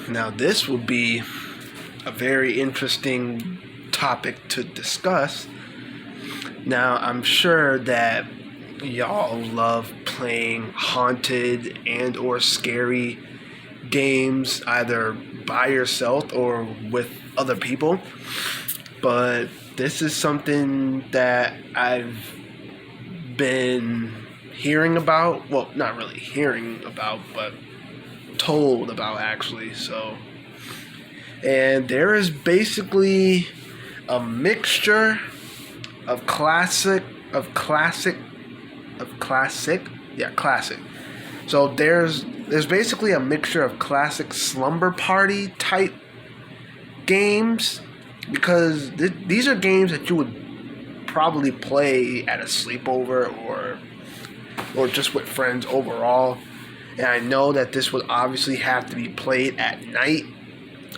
Now, this will be a very interesting topic to discuss. Now, I'm sure that y'all love playing haunted and or scary games either by yourself or with other people. But this is something that I've been hearing about. Well, not really hearing about, but told about actually. And there is basically a mixture of classic. So there's basically a mixture of classic slumber party type games, because these are games that you would probably play at a sleepover or just with friends overall. And I know that this would obviously have to be played at night.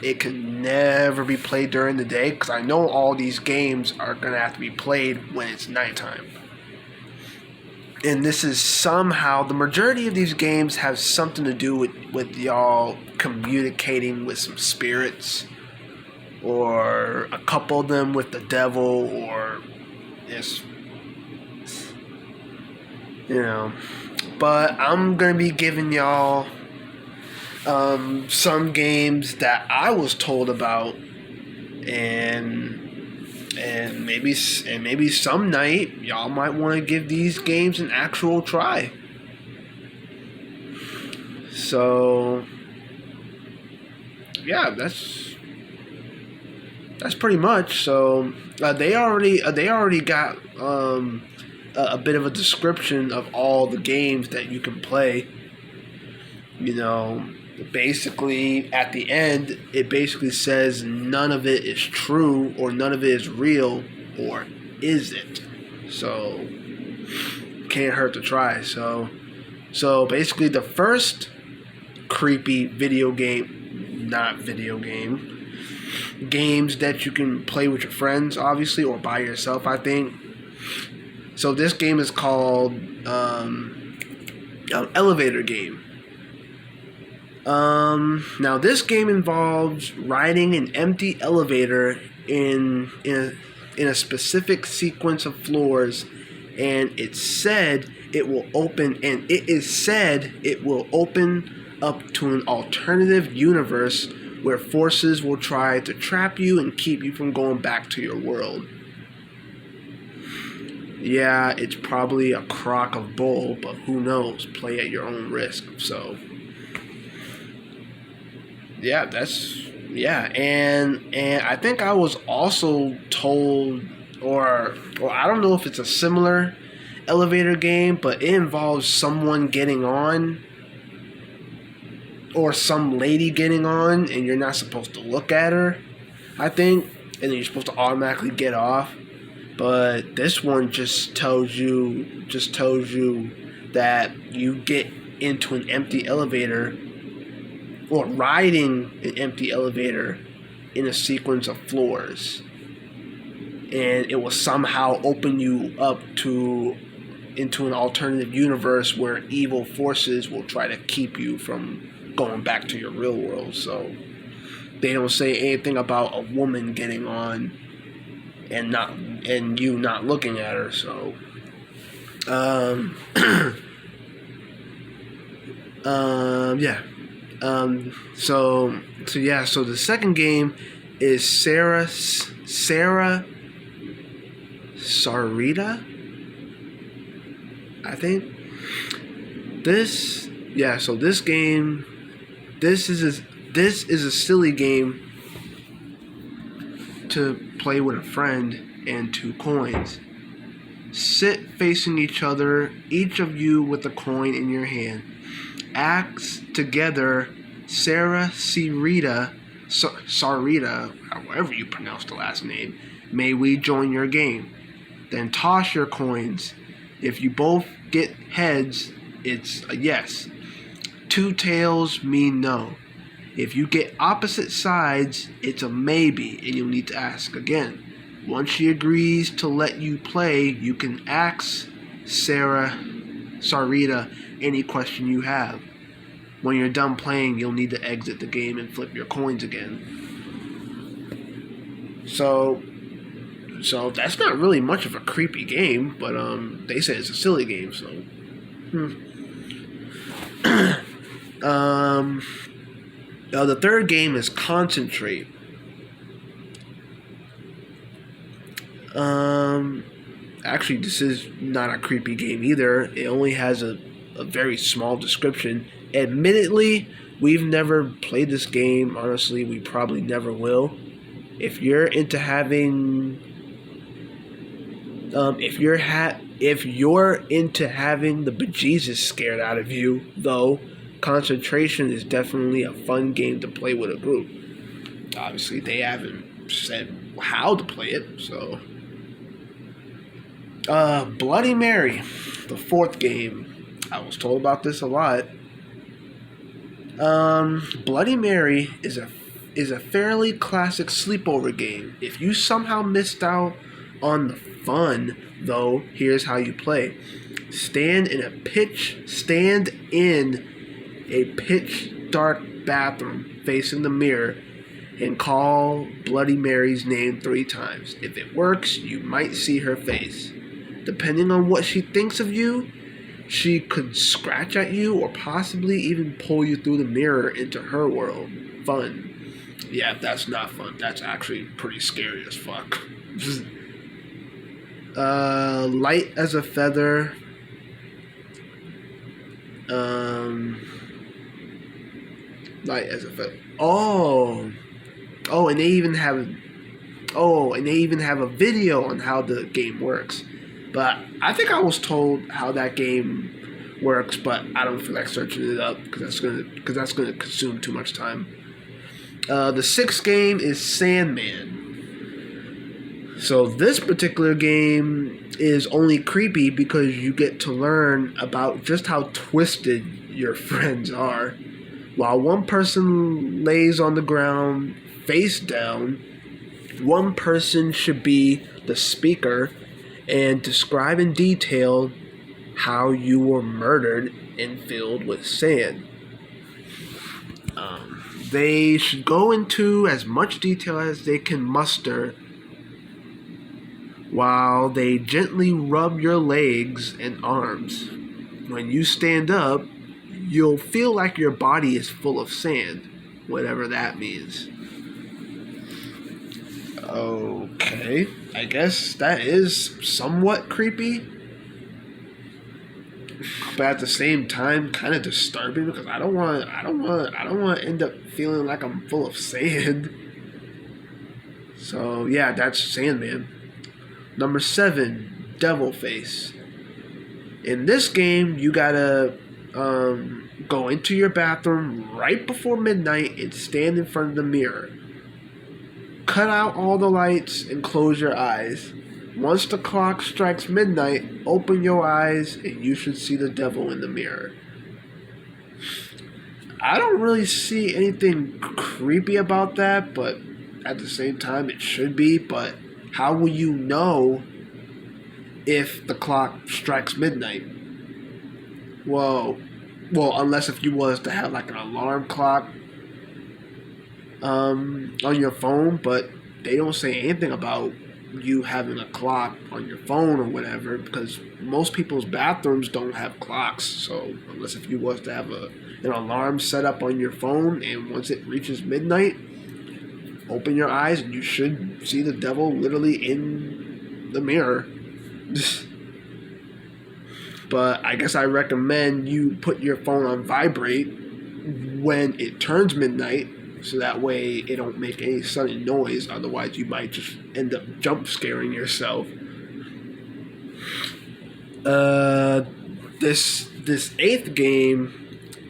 It can never be played during the day, because I know all these games are going to have to be played when it's nighttime. And this is somehow, the majority of these games have something to do with y'all communicating with some spirits, or a couple of them with the devil, or it's, But I'm going to be giving y'all some games that I was told about, and maybe some night y'all might want to give these games an actual try. So yeah, that's pretty much. So they already got a bit of a description of all the games that you can play. Basically at the end, it basically says none of it is true, or none of it is real, or is it? So can't hurt to try. So basically the first creepy games that you can play with your friends, obviously, or by yourself, I think. So this game is called Elevator Game. Now this game involves riding an empty elevator in a specific sequence of floors, and it is said it will open up to an alternative universe where forces will try to trap you and keep you from going back to your world. Yeah, it's probably a crock of bull, but who knows? Play at your own risk. So yeah, and I think I was also told, or I don't know if it's a similar elevator game, but it involves someone getting on, or some lady getting on, and you're not supposed to look at her, I think, and then you're supposed to automatically get off. But this one just tells you that you get into an empty elevator, or riding an empty elevator in a sequence of floors, and it will somehow open you up into an alternative universe where evil forces will try to keep you from going back to your real world. So they don't say anything about a woman getting on and you not looking at her. So yeah. So the second game is Sarah Sarita, I think. So this game, this is a silly game to play with a friend and 2 coins. Sit facing each other, each of you with a coin in your hand. Ask together, Sarita, however you pronounce the last name, may we join your game? Then toss your coins. If you both get heads, it's a yes. 2 tails mean no. If you get opposite sides, it's a maybe, and you'll need to ask again. Once she agrees to let you play, you can ask Sarita any question you have. when you're done playing, you'll need to exit the game and flip your coins again. So that's not really much of a creepy game, but they say it's a silly game. So, the third game is Concentrate. Actually, this is not a creepy game either. It only has a very small description. Admittedly, we've never played this game. Honestly, we probably never will. If you're into having, if you're into having the bejesus scared out of you, though, Concentration is definitely a fun game to play with a group. Obviously, they haven't said how to play it, so. Bloody Mary, the fourth game. I was told about this a lot. Bloody Mary is a fairly classic sleepover game. If you somehow missed out on the fun, though, here's how you play. Stand in a pitch dark bathroom facing the mirror and call Bloody Mary's name 3 times. If it works, you might see her face. Depending on what she thinks of you, she could scratch at you or possibly even pull you through the mirror into her world. Fun. Yeah, that's not fun. That's actually pretty scary as fuck. Light as a feather. Light as a feather. And they even have a video on how the game works. But I think I was told how that game works, but I don't feel like searching it up because that's gonna consume too much time. The sixth game is Sandman. So this particular game is only creepy because you get to learn about just how twisted your friends are. While one person lays on the ground face down, one person should be the speaker and describe in detail how you were murdered and filled with sand. They should go into as much detail as they can muster while they gently rub your legs and arms. When you stand up, you'll feel like your body is full of sand, whatever that means. Okay, I guess that is somewhat creepy, but at the same time, kind of disturbing because I don't want to end up feeling like I'm full of sand. So yeah, that's Sandman. Number 7, Devil Face. In this game, you gotta go into your bathroom right before midnight and stand in front of the mirror. Cut out all the lights and close your eyes. Once the clock strikes midnight, open your eyes and you should see the devil in the mirror. I don't really see anything creepy about that, but at the same time it should be. But how will you know if the clock strikes midnight? Well, unless if you was to have like an alarm clock on your phone, but they don't say anything about you having a clock on your phone or whatever, because most people's bathrooms don't have clocks. So unless if you was to have an alarm set up on your phone, and once it reaches midnight, open your eyes and you should see the devil literally in the mirror. But I guess I recommend you put your phone on vibrate when it turns midnight, so that way it don't make any sudden noise. Otherwise, you might just end up jump scaring yourself. This 8th game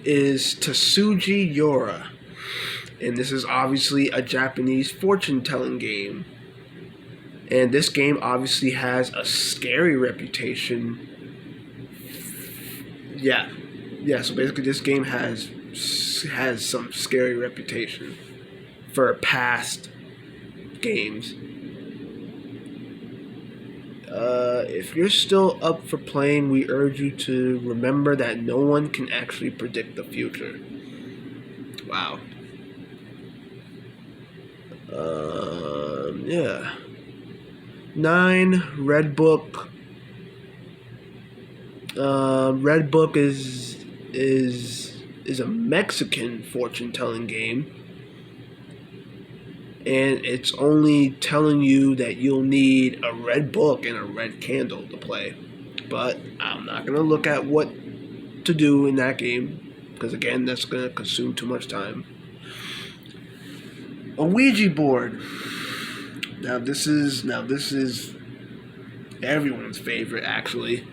is Tsuji Yora, and this is obviously a Japanese fortune-telling game. And this game obviously has a scary reputation. Yeah. So basically, this game has some scary reputation for past games. If you're still up for playing, we urge you to remember that no one can actually predict the future. Wow. Yeah. 9, Red Book. Red Book is a Mexican fortune telling game, and it's only telling you that you'll need a red book and a red candle to play. But I'm not gonna look at what to do in that game because again, that's gonna consume too much time. A Ouija board. Now this is everyone's favorite actually.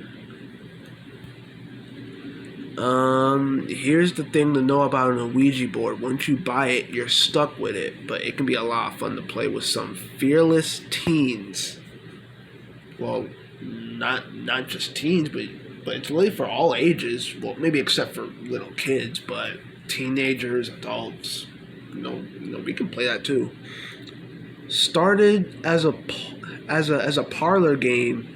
Here's the thing to know about an Ouija board. Once you buy it, you're stuck with it, but it can be a lot of fun to play with some fearless teens. Well, not just teens, but it's really for all ages. Well, maybe except for little kids, but teenagers, adults, we can play that too. Started as a parlor game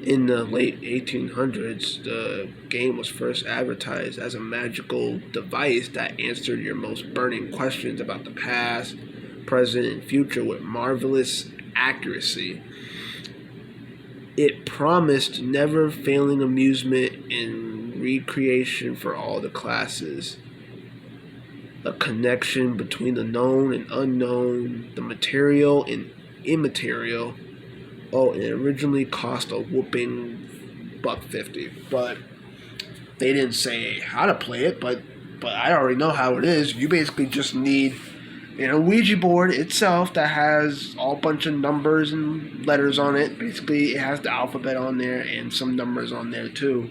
in the late 1800s, the game was first advertised as a magical device that answered your most burning questions about the past, present, and future with marvelous accuracy. It promised never failing amusement and recreation for all the classes. A connection between the known and unknown, the material and immaterial. Oh, and it originally cost a whooping $1.50, but they didn't say how to play it. But I already know how it is. You basically just need a Ouija board itself that has all bunch of numbers and letters on it. Basically, it has the alphabet on there and some numbers on there too.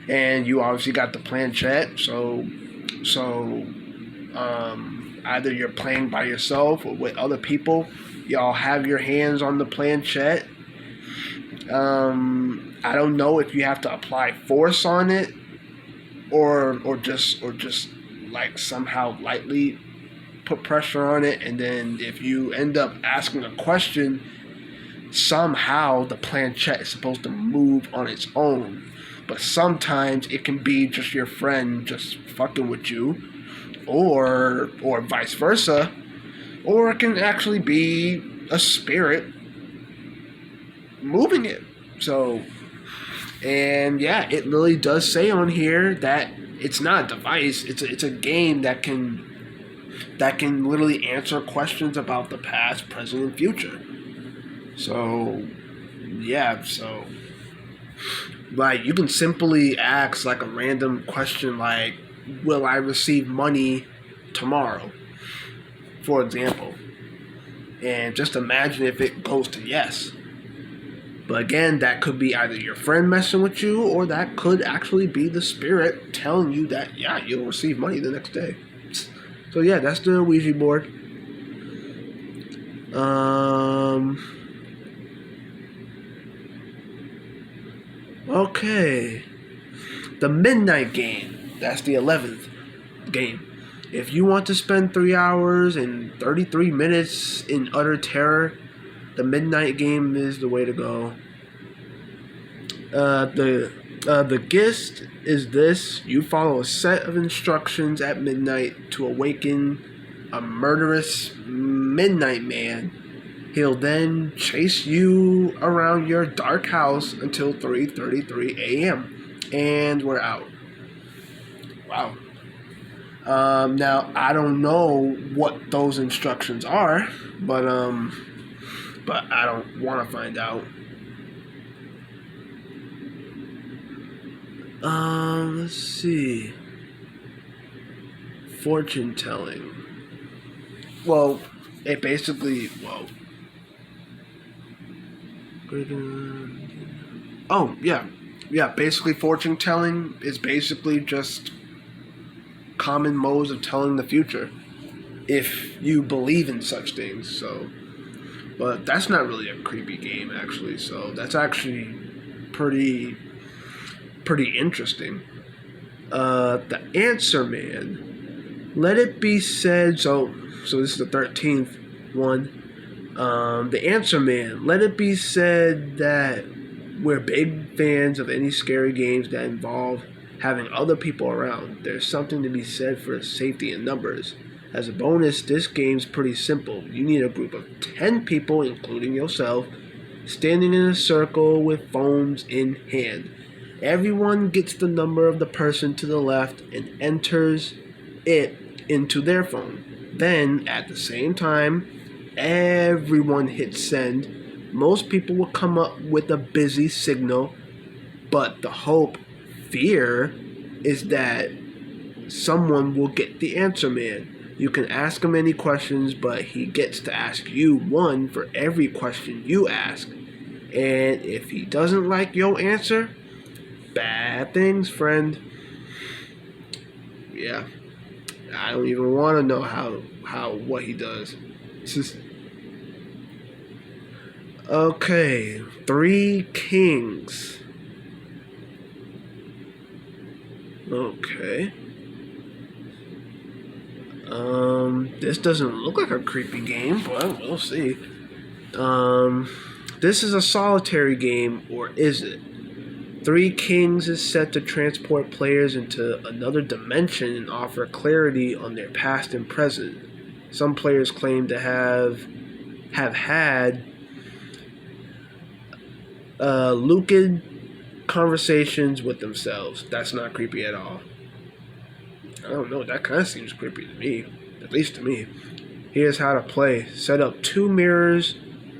And you obviously got the planchette, so either you're playing by yourself or with other people. Y'all have your hands on the planchette. I don't know if you have to apply force on it, or just like somehow lightly put pressure on it, and then if you end up asking a question, somehow the planchette is supposed to move on its own. But sometimes it can be just your friend just fucking with you, or vice versa, or it can actually be a spirit moving it. So, and yeah, it really does say on here that it's not a device. It's a game that can literally answer questions about the past, present, and future. So, yeah, so like you can simply ask like a random question like, "Will I receive money tomorrow?" For example. And just imagine if it goes to yes. But again, that could be either your friend messing with you, or that could actually be the spirit telling you that, yeah, you'll receive money the next day. So yeah, that's the Ouija board. Okay. The Midnight Game. That's the 11th game. If you want to spend 3 hours and 33 minutes in utter terror, the Midnight Game is the way to go. The gist is this: you follow a set of instructions at midnight to awaken a murderous midnight man. He'll then chase you around your dark house until 3:33 a.m. and we're out. Wow. Now I don't know what those instructions are, but I don't want to find out. Let's see. Fortune telling. Well, it basically, oh yeah. Basically, fortune telling is basically just common modes of telling the future, if you believe in such things. So, but that's not really a creepy game actually. So that's actually pretty interesting. The Answer Man. Let it be said. So this is the 13th one. The Answer Man. Let it be said that we're big fans of any scary games that involve having other people around. There's something to be said for safety in numbers. As a bonus, this game's pretty simple. You need a group of 10 people, including yourself, standing in a circle with phones in hand. Everyone gets the number of the person to the left and enters it into their phone. Then, at the same time, everyone hits send. Most people will come up with a busy signal, but the fear, is that someone will get the answer man. You can ask him any questions, but he gets to ask you one for every question you ask. And if he doesn't like your answer, bad things, friend. Yeah. I don't even want to know what he does. It's just okay. 3 Kings. Okay. This doesn't look like a creepy game, but we'll see. This is a solitary game, or is it? 3 Kings is set to transport players into another dimension and offer clarity on their past and present. Some players claim to have had lucid conversations with themselves. That's not creepy at all. I don't know, that kind of seems creepy to me, at least to me. Here's how to play. Set up 2 mirrors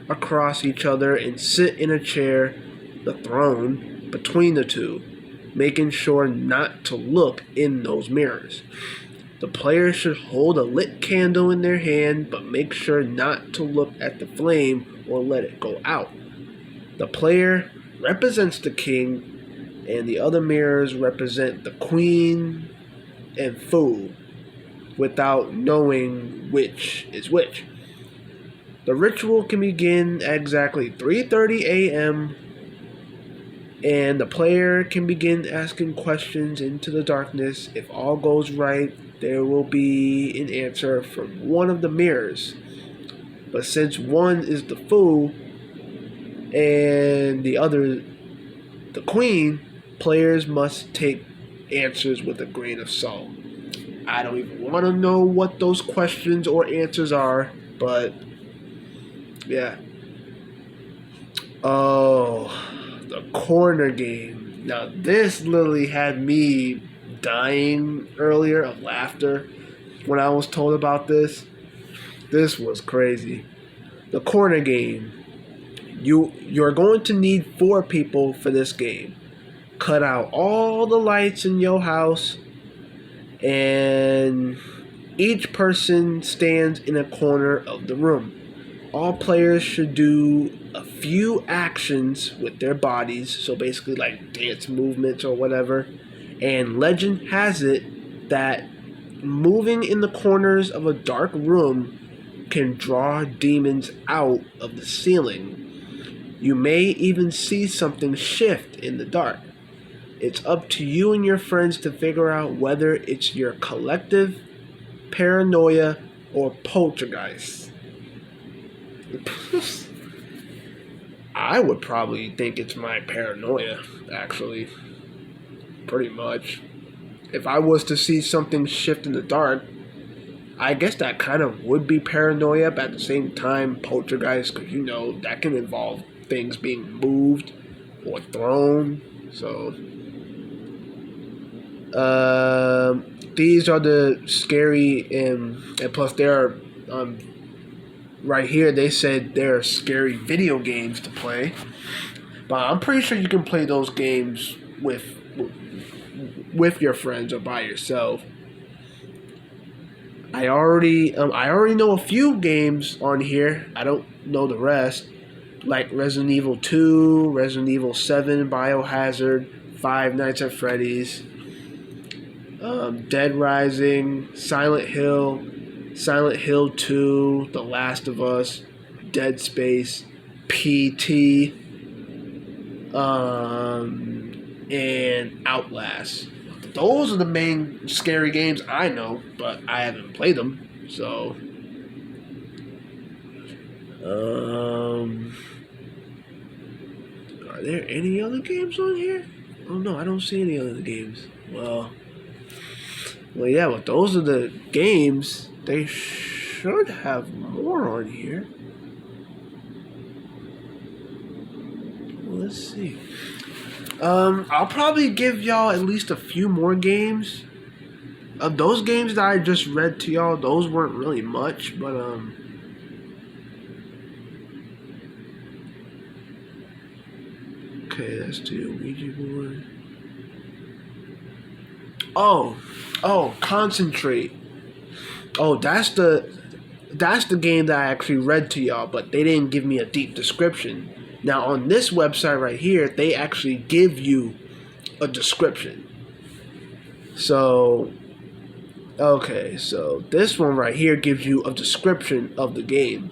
across each other and sit in a chair, the throne, between the 2, making sure not to look in those mirrors. The player should hold a lit candle in their hand, but make sure not to look at the flame or let it go out. The player represents the king, and the other mirrors represent the queen and fool, without knowing which is which. The ritual can begin at exactly 3:30 a.m. and the player can begin asking questions into the darkness. If all goes right, there will be an answer from one of the mirrors. But since one is the fool and the other the queen, players must take answers with a grain of salt. I don't even want to know what those questions or answers are, but yeah. Oh, the corner game. Now, this literally had me dying earlier of laughter when I was told about this. This was crazy. The corner game. You're going to need 4 people for this game. Cut out all the lights in your house, and each person stands in a corner of the room. All players should do a few actions with their bodies, so basically like dance movements or whatever. And legend has it that moving in the corners of a dark room can draw demons out of the ceiling. You may even see something shift in the dark. It's up to you and your friends to figure out whether it's your collective paranoia or poltergeist. I would probably think it's my paranoia, actually. Pretty much. If I was to see something shift in the dark, I guess that kind of would be paranoia, but at the same time, poltergeist, because that can involve things being moved or thrown. So, these are the scary, and plus there are, right here they said there are scary video games to play. But I'm pretty sure you can play those games with your friends or by yourself. I already know a few games on here. I don't know the rest. Like Resident Evil 2, Resident Evil 7, Biohazard, Five Nights at Freddy's, Dead Rising, Silent Hill, Silent Hill 2, The Last of Us, Dead Space, PT, and Outlast. Those are the main scary games I know, but I haven't played them. So, are there any other games on here? Oh no, I don't see any other games. Well, yeah. But those are the games. They should have more on here. Let's see. I'll probably give y'all at least a few more games. Of those games that I just read to y'all, those weren't really much, but okay, that's the Ouija board. Concentrate. Oh, that's the game that I actually read to y'all, but they didn't give me a deep description. Now on this website right here, they actually give you a description. So, okay, so this one right here gives you a description of the game.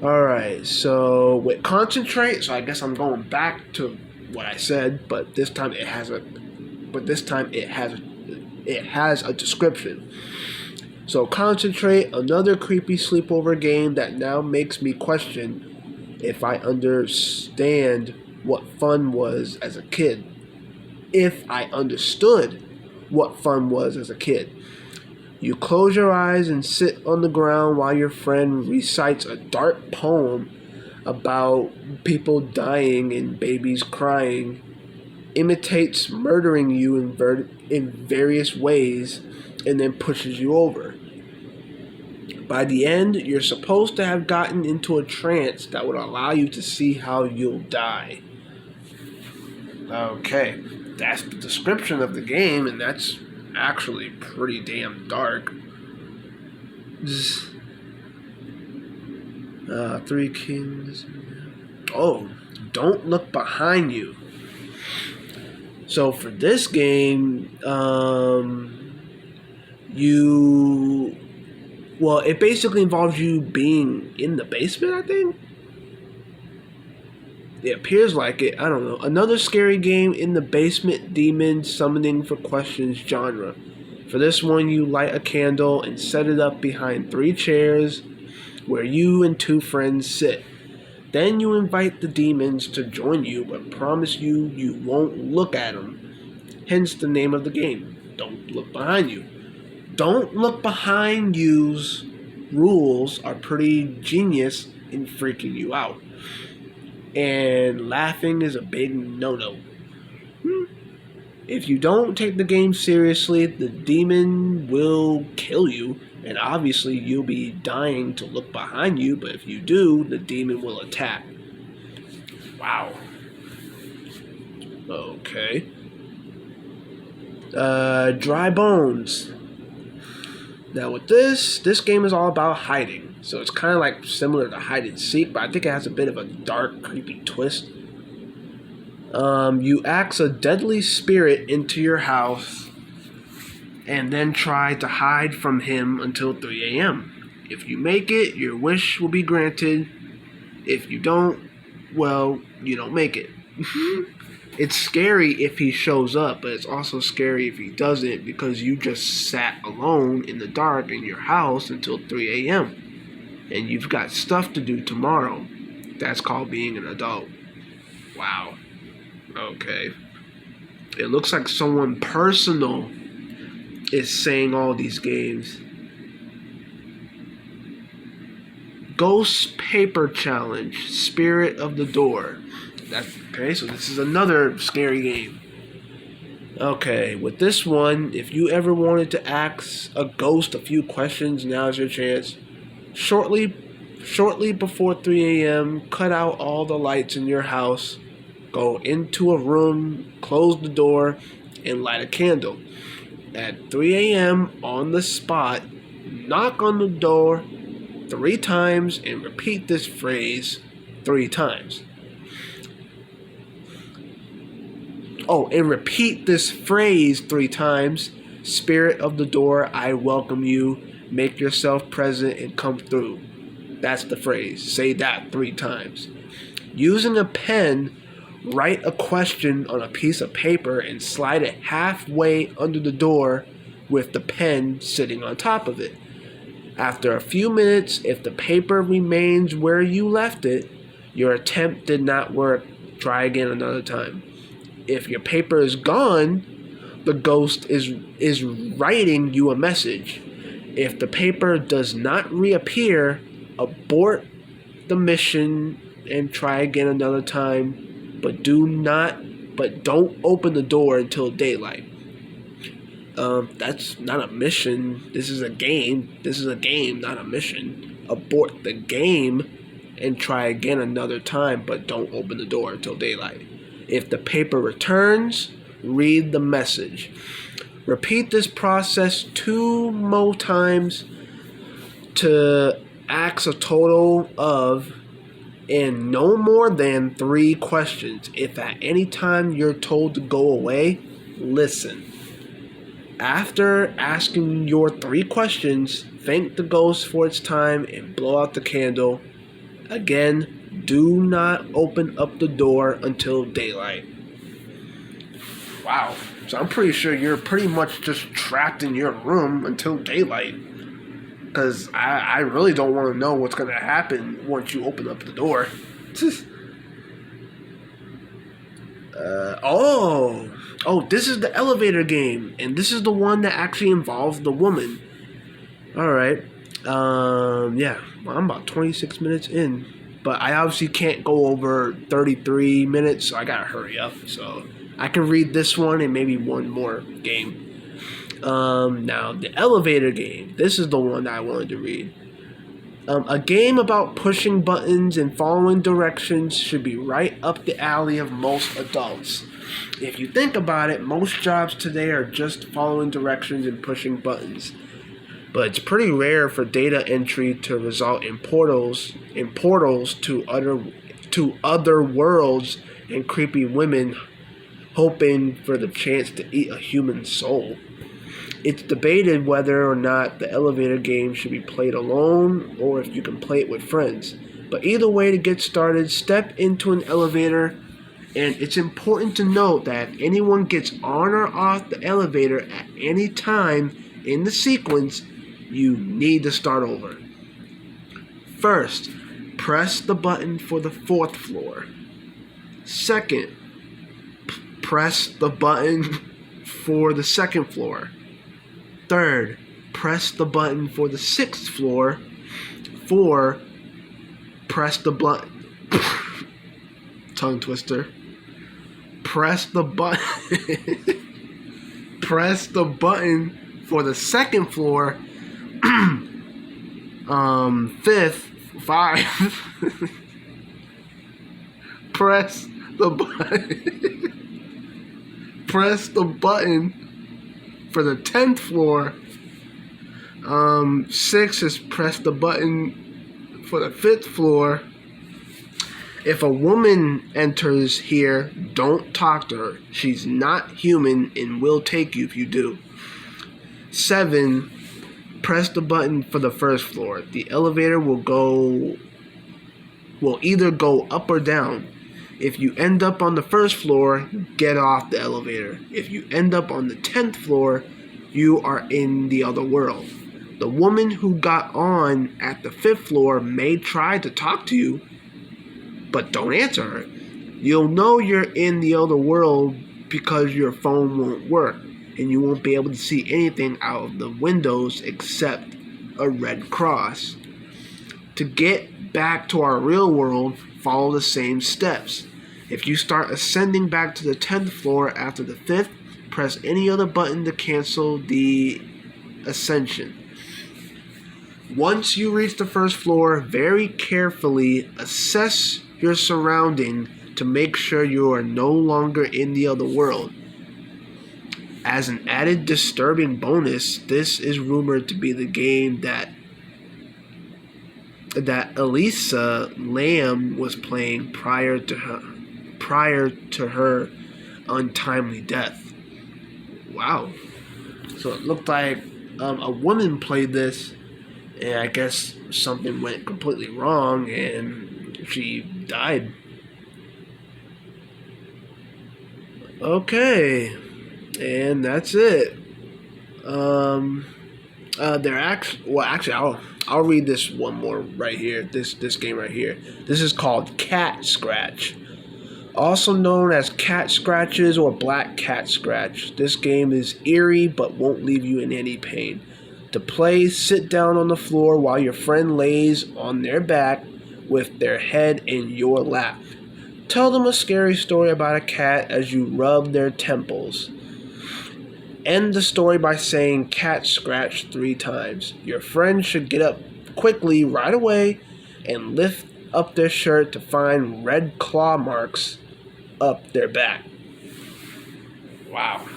Alright, so with concentrate, so I guess I'm going back to what I said, but this time it has a description. So concentrate, another creepy sleepover game that now makes me question if I understand what fun was as a kid. If I understood what fun was as a kid. You close your eyes and sit on the ground while your friend recites a dark poem about people dying and babies crying, imitates murdering you in various ways, and then pushes you over. By the end, you're supposed to have gotten into a trance that would allow you to see how you'll die. Okay, that's the description of the game, and that's actually pretty damn dark. Three Kings. Oh, don't look behind you. So for this game, it basically involves you being in the basement, I think. It appears like it. I don't know. Another scary game in the basement, demon summoning for questions genre. For this one, you light a candle and set it up behind 3 chairs where you and 2 friends sit. Then you invite the demons to join you, but promise you won't look at them. Hence the name of the game. Don't look behind you. Don't look behind you's rules are pretty genius in freaking you out. And laughing is a big no-no. If you don't take the game seriously, the demon will kill you, and obviously you'll be dying to look behind you, but if you do, the demon will attack. Wow. Okay. Dry Bones. Now with this game is all about hiding. So it's kind of like similar to hide and seek, but I think it has a bit of a dark, creepy twist. You axe a deadly spirit into your house and then try to hide from him until 3 a.m. If you make it, your wish will be granted. If you don't, well, you don't make it. It's scary if he shows up, but it's also scary if he doesn't because you just sat alone in the dark in your house until 3 a.m. And you've got stuff to do tomorrow. That's called being an adult. Wow. Okay. It looks like someone personal is saying all these games. Ghost Paper Challenge, Spirit of the Door. Okay, so this is another scary game. Okay, with this one, if you ever wanted to ask a ghost a few questions, now's your chance. Shortly before 3 a.m., cut out all the lights in your house, go into a room, close the door, and light a candle. At 3 a.m. on the spot, knock on the door 3 times and repeat this phrase 3 times. Oh, and repeat this phrase 3 times. Spirit of the door, I welcome you. Make yourself present and come through. That's the phrase. Say that 3 times. Using a pen, write a question on a piece of paper and slide it halfway under the door with the pen sitting on top of it. After a few minutes, if the paper remains where you left it, your attempt did not work. Try again another time. If your paper is gone, the ghost is writing you a message. If the paper does not reappear, abort the mission and try again another time, but don't open the door until daylight. That's not a mission. This is a game. This is a game, not a mission. Abort the game and try again another time, but don't open the door until daylight. If the paper returns, read the message. Repeat this process 2 more times to ask a total of and no more than 3 questions. If at any time you're told to go away, listen. After asking your 3 questions, thank the ghost for its time and blow out the candle. Again, do not open up the door until daylight. Wow. So I'm pretty sure you're pretty much just trapped in your room until daylight. Because I really don't want to know what's going to happen once you open up the door. Oh, this is the elevator game. And this is the one that actually involves the woman. Alright. Yeah. Well, I'm about 26 minutes in. But I obviously can't go over 33 minutes, so I gotta hurry up. So I can read this one and maybe one more game. Now, the elevator game. This is the one that I wanted to read. A game about pushing buttons and following directions should be right up the alley of most adults. If you think about it, most jobs today are just following directions and pushing buttons. But it's pretty rare for data entry to result in portals to other worlds and creepy women hoping for the chance to eat a human soul. It's debated whether or not the elevator game should be played alone or if you can play it with friends. But either way, to get started, step into an elevator, and it's important to note that if anyone gets on or off the elevator at any time in the sequence, you need to start over. First, press the button for the 4th floor. Second, press the button for the 2nd floor. Third, press the button for the 6th floor. 4, press the button. Tongue twister. Press the button. Press the button for the 2nd floor. 5th. Press the button. Press the button for the 10th floor. 6 is press the button for the 5th floor. If a woman enters here, don't talk to her. She's not human and will take you if you do. 7, press the button for the 1st floor. The elevator will either go up or down. If you end up on the 1st floor, get off the elevator. If you end up on the 10th floor, you are in the other world. The woman who got on at the 5th floor may try to talk to you, but don't answer her. You'll know you're in the other world because your phone won't work, and you won't be able to see anything out of the windows except a red cross. To get back to our real world, follow the same steps. If you start ascending back to the 10th floor after the 5th, press any other button to cancel the ascension. Once you reach the 1st floor, very carefully assess your surrounding to make sure you are no longer in the other world. As an added disturbing bonus, this is rumored to be the game that Elisa Lam was playing prior to her untimely death. Wow. So it looked like a woman played this, and I guess something went completely wrong, and she died. Okay, and that's it. I'll read this one more right here. This game right here. This is called Cat Scratch. Also known as cat scratches or black cat scratch. This game is eerie but won't leave you in any pain. To play, sit down on the floor while your friend lays on their back with their head in your lap. Tell them a scary story about a cat as you rub their temples. End the story by saying cat scratch 3 times. Your friend should get up quickly right away and lift up their shirt to find red claw marks up their back. Wow.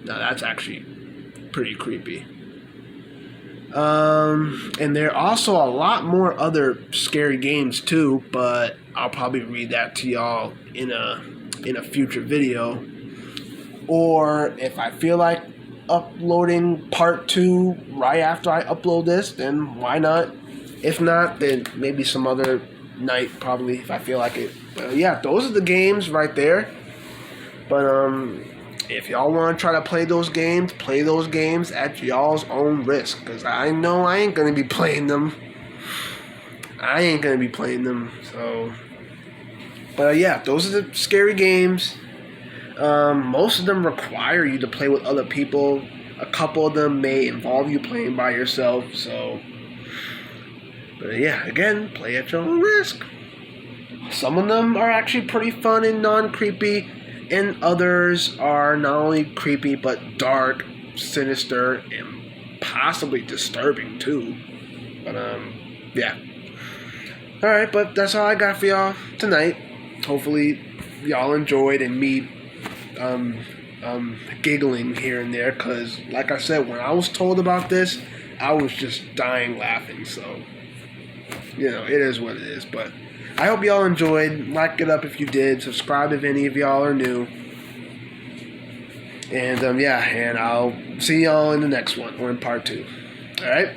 Now that's actually pretty creepy. And there are also a lot more other scary games too, but I'll probably read that to y'all in a future video. Or if I feel like uploading part 2 right after I upload this, then why not? If not, then maybe some other night, probably, if I feel like it. But yeah, those are the games right there. But if y'all want to try to play those games at y'all's own risk, because I know I ain't gonna be playing them. So, but yeah, those are the scary games. Most of them require you to play with other people. A couple of them may involve you playing by yourself. So, but yeah, again, play at your own risk. Some of them are actually pretty fun and non-creepy, and others are not only creepy but dark, sinister, and possibly disturbing too. But yeah. All right, but that's all I got for y'all tonight. Hopefully, y'all enjoyed and me giggling here and there, because like I said, when I was told about this, I was just dying laughing. So, you know, it is what it is. But I hope y'all enjoyed. Like it up if you did. Subscribe if any of y'all are new. And yeah, and I'll see y'all in the next one or in part 2. All right.